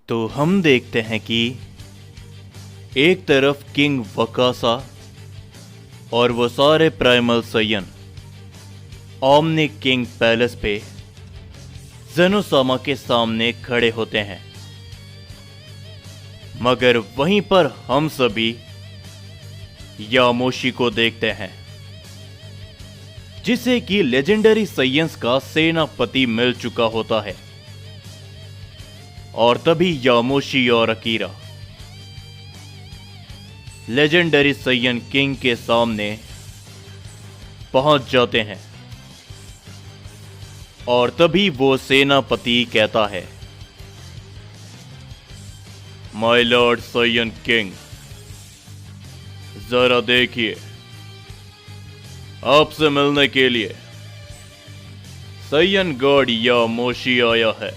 तो हम देखते हैं कि एक तरफ किंग वकासा और वो सारे प्राइमल सयन ओमनी किंग पैलेस पे ज़ेनोसामा के सामने खड़े होते हैं, मगर वहीं पर हम सभी यामोशी को देखते हैं, जिसे कि लेजेंडरी साइंस का सेनापति मिल चुका होता है। और तभी यामोशी और अकीरा लेजेंडरी साइयन किंग के सामने पहुंच जाते हैं। और तभी वो सेनापति कहता है, माय लॉर्ड साइयन किंग, जरा देखिए, आपसे मिलने के लिए साइयन गॉड यामोशी आया है।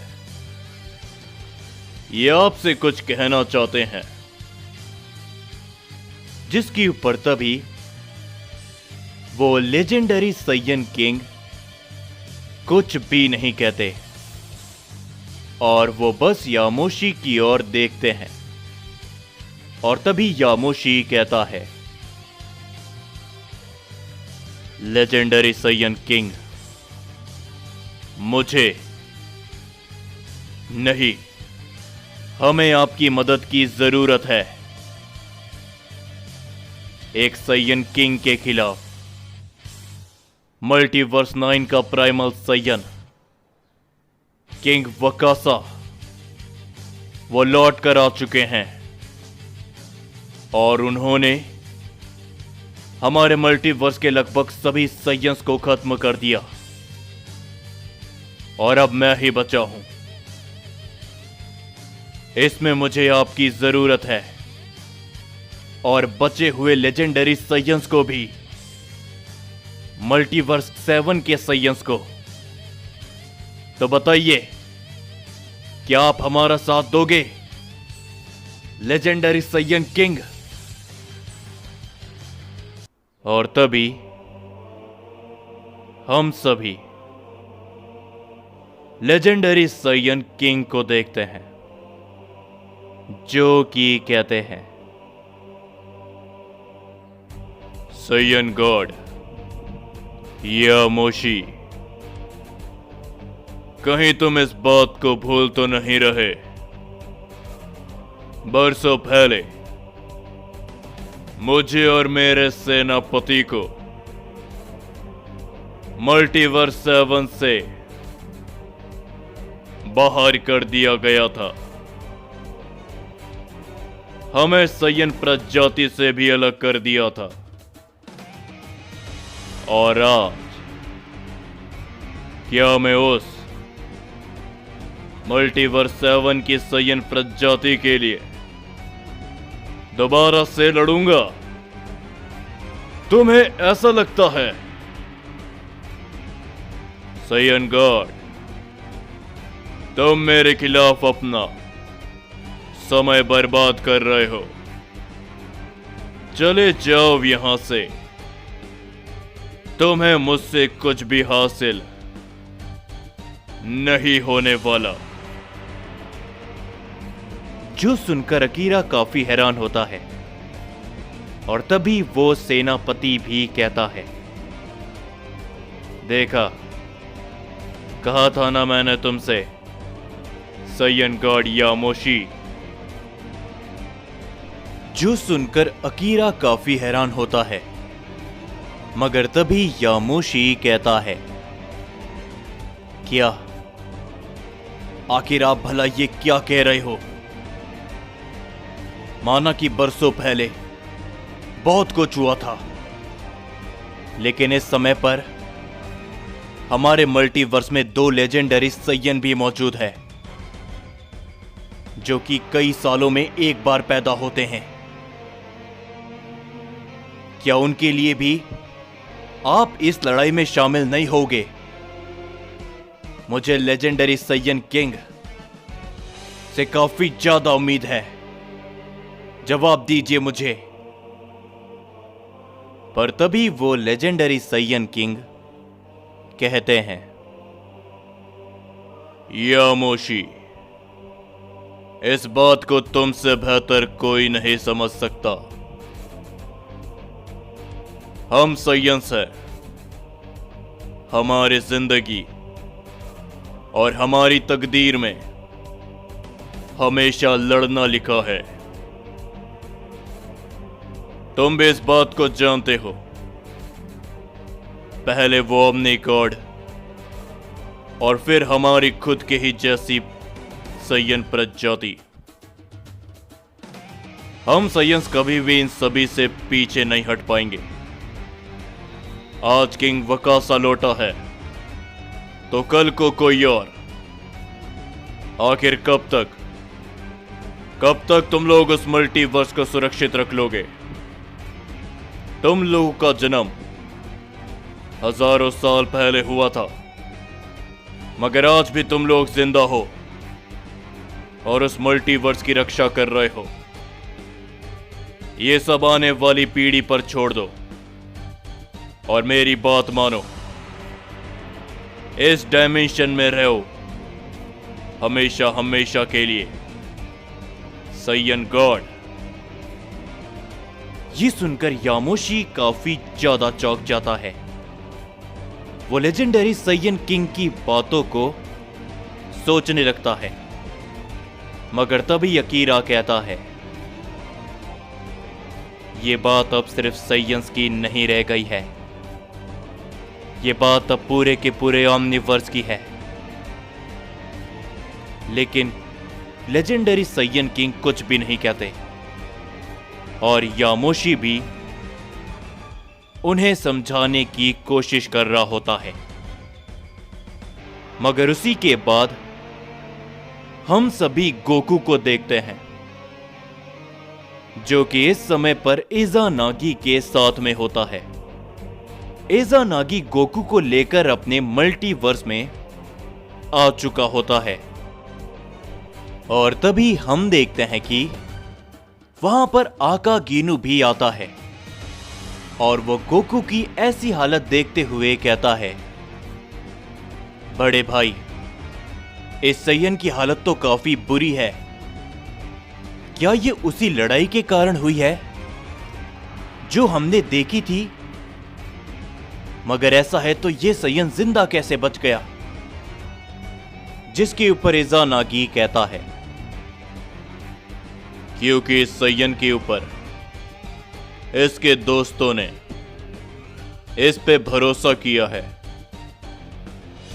ये आपसे कुछ कहना चाहते हैं। जिसके ऊपर तभी वो लेजेंडरी साइयन किंग कुछ भी नहीं कहते और वो बस यामोशी की ओर देखते हैं। और तभी यामोशी कहता है, लेजेंडरी साइयन किंग, मुझे नहीं, हमें आपकी मदद की जरूरत है। एक साइयन किंग के खिलाफ मल्टीवर्स 9 का प्राइमल साइयन किंग वकासा वो लौट कर आ चुके हैं और उन्होंने हमारे मल्टीवर्स के लगभग सभी साइयंस को खत्म कर दिया और अब मैं ही बचा हूं। इसमें मुझे आपकी जरूरत है और बचे हुए लेजेंडरी साइयंस को भी, मल्टीवर्स 7 के साइयंस को। तो बताइए, क्या आप हमारा साथ दोगे, लेजेंडरी साइयन किंग? और तभी हम सभी लेजेंडरी साइयन किंग को देखते हैं, जो कि कहते हैं, साइयन गॉड यामोशी, कहीं तुम इस बात को भूल तो नहीं रहे? बरसों पहले मुझे और मेरे सेनापति को मल्टीवर्स 7 से बाहर कर दिया गया था। हमें साइयन प्रजाति से भी अलग कर दिया था और आज क्या मैं उस मल्टीवर्स 7 की साइयन प्रजाति के लिए दोबारा से लड़ूंगा? तुम्हें ऐसा लगता है? साइयन गॉड, तुम मेरे खिलाफ अपना समय बर्बाद कर रहे हो। चले जाओ यहां से, तुम्हें मुझसे कुछ भी हासिल नहीं होने वाला। जो सुनकर अकीरा काफी हैरान होता है और तभी वो सेनापति भी कहता है, देखा, कहा था ना मैंने तुमसे, साइयन गॉड यामोशी। जो सुनकर अकीरा काफी हैरान होता है, मगर तभी यामोशी कहता है, क्या आखिर आप भला ये क्या कह रहे हो? माना कि बरसों पहले बहुत कुछ हुआ था, लेकिन इस समय पर हमारे मल्टीवर्स में 2 लेजेंडरी साइयन भी मौजूद है, जो कि कई सालों में एक बार पैदा होते हैं। क्या उनके लिए भी आप इस लड़ाई में शामिल नहीं होगे? मुझे लेजेंडरी साइयन किंग से काफी ज्यादा उम्मीद है। जवाब दीजिए मुझे। पर तभी वो लेजेंडरी साइयन किंग कहते हैं, यामोशी, इस बात को तुमसे बेहतर कोई नहीं समझ सकता। हम सयंस हैं। हमारी जिंदगी और हमारी तकदीर में हमेशा लड़ना लिखा है। तुम भी इस बात को जानते हो। पहले वो ओमनी गॉड और फिर हमारी खुद के ही जैसी सयन प्रजाति। हम सयंस कभी भी इन सभी से पीछे नहीं हट पाएंगे। आज किंग वकासा लौटा है तो कल को कोई और। आखिर कब तक तुम लोग उस मल्टीवर्स को सुरक्षित रख लोगे? तुम लोगों का जन्म हजारों साल पहले हुआ था, मगर आज भी तुम लोग जिंदा हो और उस मल्टीवर्स की रक्षा कर रहे हो। ये सब आने वाली पीढ़ी पर छोड़ दो और मेरी बात मानो। इस डायमेंशन में रहो हमेशा हमेशा के लिए। सयन गॉड। ये सुनकर यामोशी काफी ज्यादा चौंक जाता है। वो लेजेंडरी सयन किंग की बातों को सोचने लगता है, मगर तभी अकीरा कहता है, ये बात अब सिर्फ सयंस की नहीं रह गई है। ये बात अब पूरे के पूरे ओमनीवर्स की है। लेकिन लेजेंडरी सयन किंग कुछ भी नहीं कहते और यामोशी भी उन्हें समझाने की कोशिश कर रहा होता है। मगर उसी के बाद हम सभी गोकू को देखते हैं, जो कि इस समय पर इज़ानागी के साथ में होता है। इज़ानागी गोकू को लेकर अपने मल्टीवर्स में आ चुका होता है और तभी हम देखते हैं कि वहां पर आकागीनू भी आता है और वो गोकू की ऐसी हालत देखते हुए कहता है, बड़े भाई, इस सयन की हालत तो काफी बुरी है। क्या ये उसी लड़ाई के कारण हुई है जो हमने देखी थी? मगर ऐसा है तो ये सयन जिंदा कैसे बच गया? जिसके ऊपर इज़ानागी कहता है, क्योंकि इस सयन के ऊपर इसके दोस्तों ने इस पे भरोसा किया है।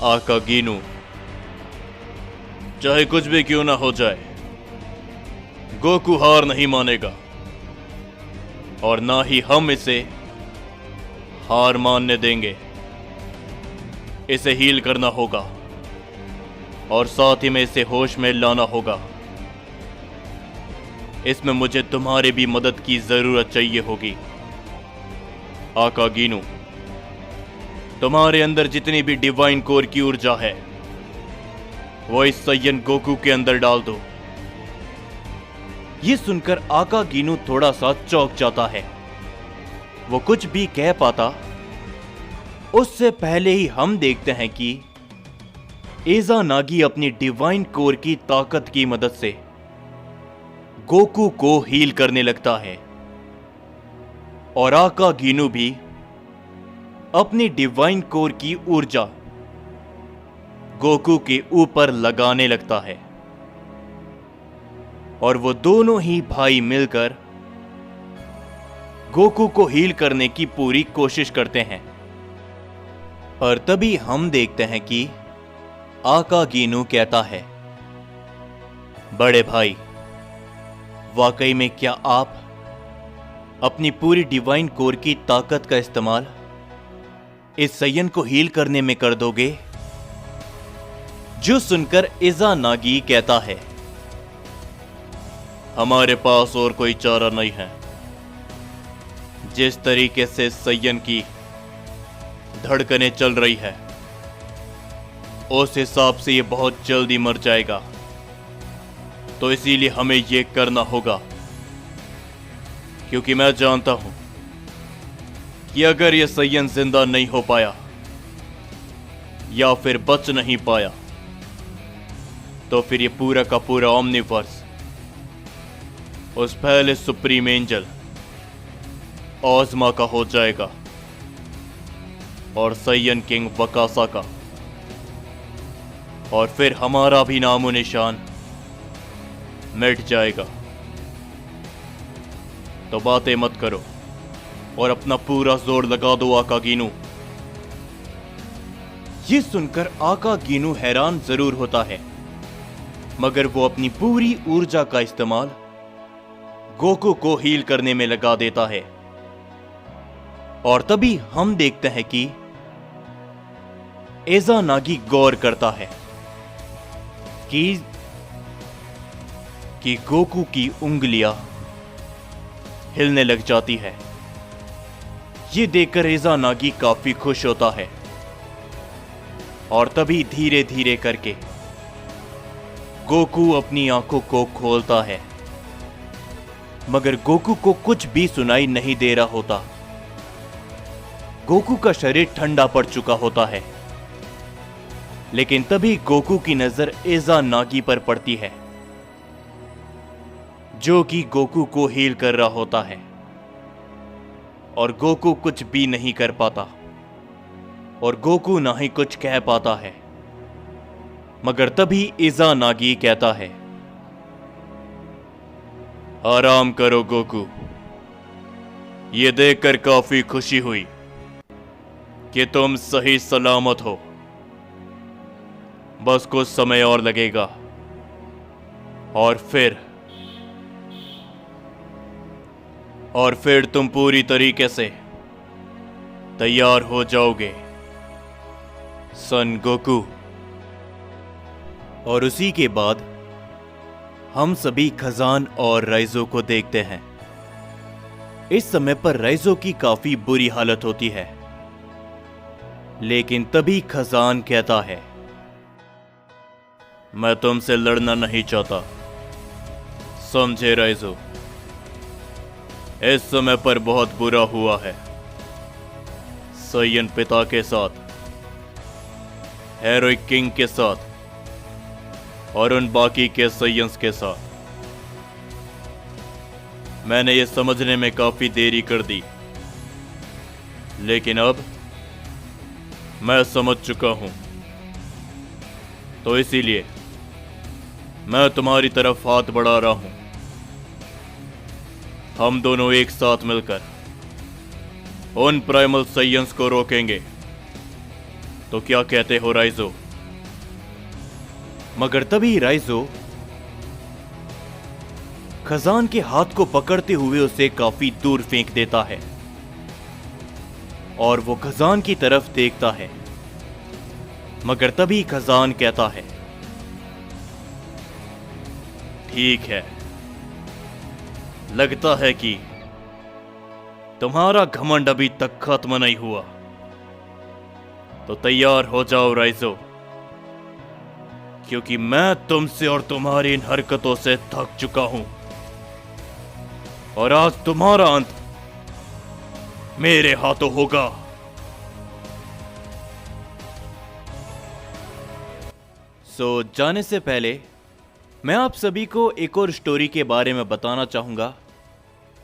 आकागीनू, चाहे कुछ भी क्यों ना हो जाए, गोकू हार नहीं मानेगा और ना ही हम इसे हार मानने देंगे। इसे हील करना होगा और साथ ही में इसे होश में लाना होगा। इसमें मुझे तुम्हारे भी मदद की जरूरत चाहिए होगी। आकागीनू, तुम्हारे अंदर जितनी भी डिवाइन कोर की ऊर्जा है वो इस सयन गोकू के अंदर डाल दो। ये सुनकर आकागीनू थोड़ा सा चौंक जाता है। वो कुछ भी कह पाता उससे पहले ही हम देखते हैं कि इज़ानागी अपनी डिवाइन कोर की ताकत की मदद से गोकू को हील करने लगता है और आकागीनू भी अपनी डिवाइन कोर की ऊर्जा गोकू के ऊपर लगाने लगता है और वो दोनों ही भाई मिलकर गोकू को हील करने की पूरी कोशिश करते हैं। और तभी हम देखते हैं कि आकागीनू कहता है, बड़े भाई, वाकई में क्या आप अपनी पूरी डिवाइन कोर की ताकत का इस्तेमाल इस सयन को हील करने में कर दोगे? जो सुनकर इज़ानागी कहता है, हमारे पास और कोई चारा नहीं है। जिस तरीके से सयन की धड़कनें चल रही है उस हिसाब से ये बहुत जल्दी मर जाएगा, तो इसीलिए हमें ये करना होगा। क्योंकि मैं जानता हूं कि अगर ये सयन जिंदा नहीं हो पाया या फिर बच नहीं पाया तो फिर ये पूरा का पूरा ओमनीवर्स उस पहले सुप्रीम एंजल ओज़मा का हो जाएगा और साइयन किंग वकासा का, और फिर हमारा भी नामो निशान मिट जाएगा। तो बातें मत करो और अपना पूरा जोर लगा दो आका गीनू। ये सुनकर आका गीनू हैरान जरूर होता है, मगर वो अपनी पूरी ऊर्जा का इस्तेमाल गोकू को हील करने में लगा देता है। और तभी हम देखते हैं कि एज़ानागी गौर करता है कि गोकू की उंगलियां हिलने लग जाती है। ये देखकर एज़ानागी काफी खुश होता है और तभी धीरे धीरे करके गोकू अपनी आंखों को खोलता है, मगर गोकू को कुछ भी सुनाई नहीं दे रहा होता। गोकू का शरीर ठंडा पड़ चुका होता है, लेकिन तभी गोकू की नजर एज़ानागी पर पड़ती है, जो कि गोकू को हील कर रहा होता है। और गोकू कुछ भी नहीं कर पाता और गोकू ना ही कुछ कह पाता है, मगर तभी एज़ानागी कहता है, आराम करो गोकू। ये देखकर काफी खुशी हुई कि तुम सही सलामत हो। बस कुछ समय और लगेगा और फिर तुम पूरी तरीके से तैयार हो जाओगे सन गोकू। और उसी के बाद हम सभी खजान और राइजो को देखते हैं। इस समय पर राइजो की काफी बुरी हालत होती है, लेकिन तभी खजान कहता है, मैं तुमसे लड़ना नहीं चाहता, समझे राइजो। इस समय पर बहुत बुरा हुआ है साइयन पिता के साथ, हेरोइक किंग के साथ और उन बाकी के साइयंस के साथ। मैंने ये समझने में काफी देरी कर दी, लेकिन अब मैं समझ चुका हूं। तो इसीलिए मैं तुम्हारी तरफ हाथ बढ़ा रहा हूं। हम दोनों एक साथ मिलकर उन प्राइमल साइयंस को रोकेंगे। तो क्या कहते हो राइजो? मगर तभी राइजो खजान के हाथ को पकड़ते हुए उसे काफी दूर फेंक देता है और वो खजान की तरफ देखता है, मगर तभी खजान कहता है, ठीक है, लगता है कि तुम्हारा घमंड अभी तक खत्म नहीं हुआ। तो तैयार हो जाओ राइजो, क्योंकि मैं तुमसे और तुम्हारी इन हरकतों से थक चुका हूं और आज तुम्हारा अंत मेरे हाथों होगा। जाने से पहले मैं आप सभी को एक और स्टोरी के बारे में बताना चाहूंगा,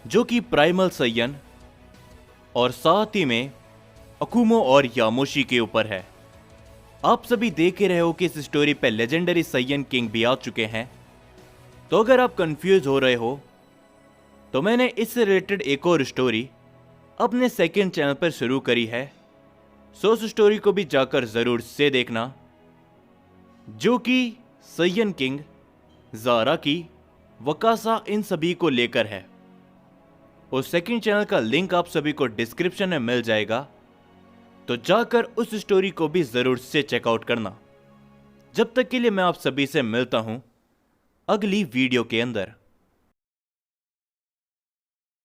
जो कि प्राइमल साइयन और साथ ही में अकुमो और यामोशी के ऊपर है। आप सभी देख ही रहे हो कि इस स्टोरी पे लेजेंडरी साइयन किंग भी आ चुके हैं। तो अगर आप कंफ्यूज हो रहे हो तो मैंने इससे रिलेटेड एक और स्टोरी अपने सेकंड चैनल पर शुरू करी है, सो उस स्टोरी को भी जाकर जरूर से देखना, जो कि साइयन किंग, ज़ाराकी, वकासा इन सभी को लेकर है। उस सेकंड चैनल का लिंक आप सभी को डिस्क्रिप्शन में मिल जाएगा, तो जाकर उस स्टोरी को भी जरूर से चेकआउट करना। जब तक के लिए मैं आप सभी से मिलता हूं अगली वीडियो के अंदर।